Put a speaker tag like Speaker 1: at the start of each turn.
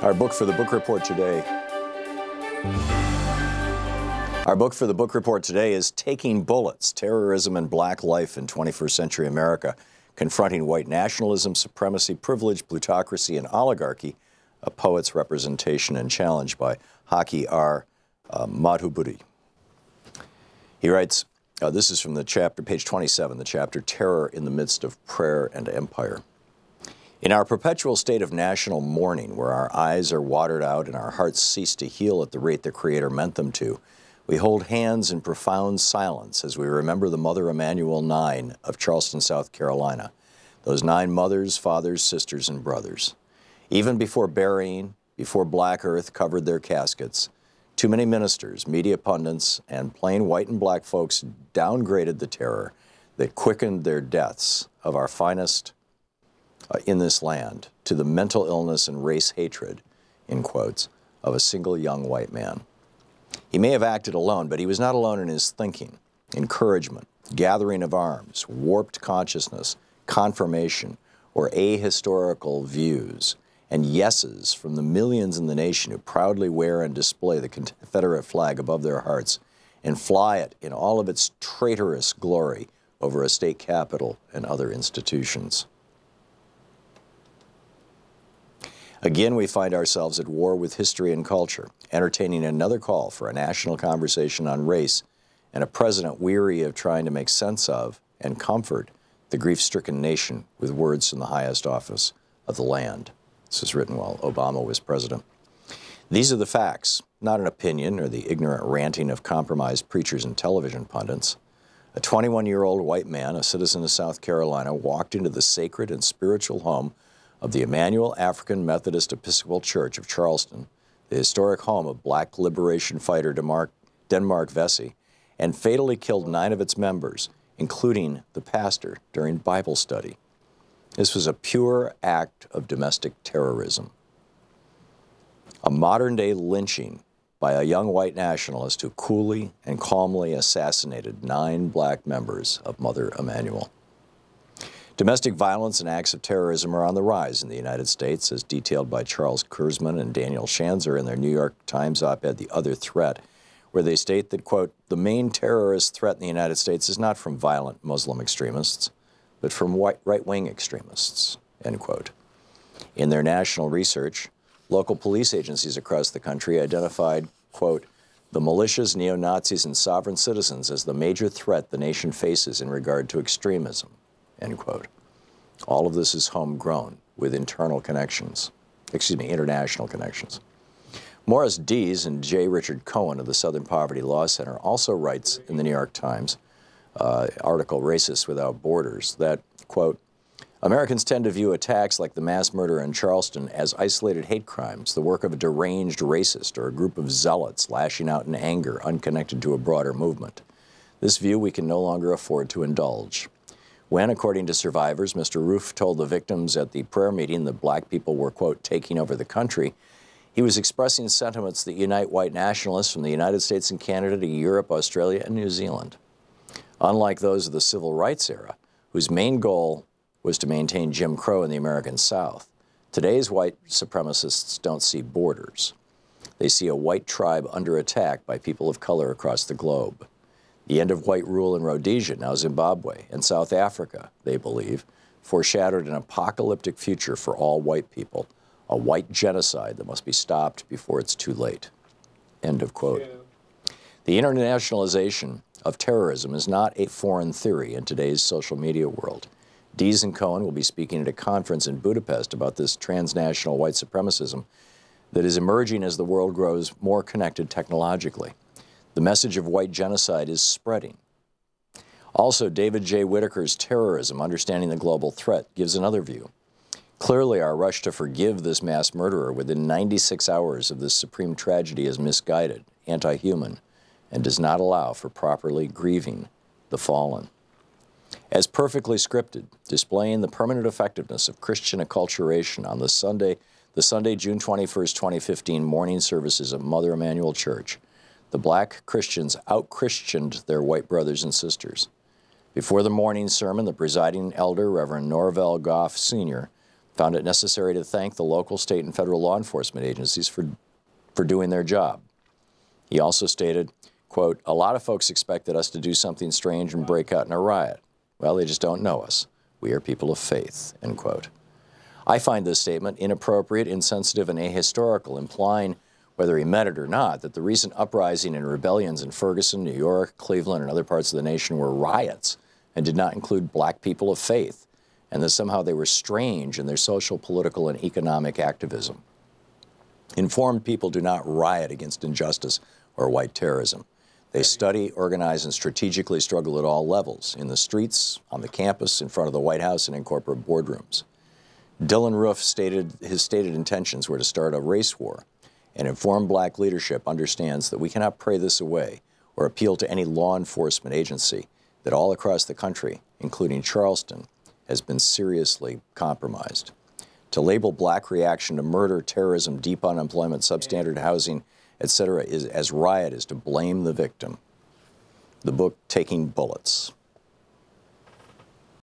Speaker 1: Our book for the book report today. Our book for the book report today is Taking Bullets, Terrorism and Black Life in 21st Century America, Confronting White Nationalism, Supremacy, Privilege, Plutocracy, and Oligarchy, a Poet's Representation and Challenge by Haki Madhubuti. He writes, this is from the chapter, page 27, the chapter Terror in the Midst of Prayer and Empire. In our perpetual state of national mourning, where our eyes are watered out and our hearts cease to heal at the rate the Creator meant them to, we hold hands in profound silence as we remember the Mother Emanuel 9 of Charleston, South Carolina, those 9 mothers, fathers, sisters, and brothers. Even before burying, before black earth covered their caskets, too many ministers, media pundits, and plain white and black folks downgraded the terror that quickened their deaths of our finest in this land to the mental illness and race hatred, in quotes, of a single young white man. He may have acted alone, but he was not alone in his thinking, encouragement, gathering of arms, warped consciousness, confirmation, or ahistorical views, and yeses from the millions in the nation who proudly wear and display the Confederate flag above their hearts and fly it in all of its traitorous glory over a state capitol and other institutions. Again, we find ourselves at war with history and culture, entertaining another call for a national conversation on race and a president weary of trying to make sense of and comfort the grief-stricken nation with words from the highest office of the land. This was written while Obama was president. These are the facts, not an opinion or the ignorant ranting of compromised preachers and television pundits. A 21-year-old white man, a citizen of South Carolina, walked into the sacred and spiritual home of the Emmanuel African Methodist Episcopal Church of Charleston, the historic home of black liberation fighter Denmark Vesey, and fatally killed 9 of its members, including the pastor, during Bible study. This was a pure act of domestic terrorism. A modern-day lynching by a young white nationalist who coolly and calmly assassinated 9 black members of Mother Emanuel. Domestic violence and acts of terrorism are on the rise in the United States, as detailed by Charles Kurzman and Daniel Schanzer in their New York Times op-ed, The Other Threat, where they state that, quote, the main terrorist threat in the United States is not from violent Muslim extremists, but from right-wing extremists, end quote. In their national research, local police agencies across the country identified, quote, the militias, neo-Nazis, and sovereign citizens as the major threat the nation faces in regard to extremism, end quote. All of this is homegrown with international connections. Morris Dees and J. Richard Cohen of the Southern Poverty Law Center also writes in the New York Times article, Racists Without Borders, that, quote, Americans tend to view attacks like the mass murder in Charleston as isolated hate crimes, the work of a deranged racist or a group of zealots lashing out in anger unconnected to a broader movement. This view we can no longer afford to indulge. When, according to survivors, Mr. Roof told the victims at the prayer meeting that black people were, quote, taking over the country, he was expressing sentiments that unite white nationalists from the United States and Canada to Europe, Australia, and New Zealand. Unlike those of the civil rights era, whose main goal was to maintain Jim Crow in the American South, today's white supremacists don't see borders. They see a white tribe under attack by people of color across the globe. The end of white rule in Rhodesia, now Zimbabwe, and South Africa, they believe, foreshadowed an apocalyptic future for all white people, a white genocide that must be stopped before it's too late. End of quote. Yeah. The internationalization of terrorism is not a foreign theory in today's social media world. Dees and Cohen will be speaking at a conference in Budapest about this transnational white supremacism that is emerging as the world grows more connected technologically. The message of white genocide is spreading. Also, David J. Whitaker's Terrorism, Understanding the Global Threat, gives another view. Clearly, our rush to forgive this mass murderer within 96 hours of this supreme tragedy is misguided, anti-human, and does not allow for properly grieving the fallen. As perfectly scripted, displaying the permanent effectiveness of Christian acculturation on the Sunday, June 21st, 2015 morning services of Mother Emanuel Church, the black Christians out-Christianed their white brothers and sisters. Before the morning sermon, the presiding elder, Reverend Norvell Goff Sr., found it necessary to thank the local, state, and federal law enforcement agencies for doing their job. He also stated, quote, "A lot of folks expected us to do something strange and break out in a riot. Well, they just don't know us. We are people of faith," end quote. I find this statement inappropriate, insensitive, and ahistorical, implying, whether he meant it or not, that the recent uprising and rebellions in Ferguson, New York, Cleveland, and other parts of the nation were riots and did not include black people of faith, and that somehow they were strange in their social, political, and economic activism. Informed people do not riot against injustice or white terrorism. They study, organize, and strategically struggle at all levels, in the streets, on the campus, in front of the White House, and in corporate boardrooms. Dylan Roof his stated intentions were to start a race war, and informed black leadership understands that we cannot pray this away or appeal to any law enforcement agency that all across the country, including Charleston, has been seriously compromised. To label black reaction to murder, terrorism, deep unemployment, substandard housing, etc. as riot is to blame the victim. The book, Taking Bullets.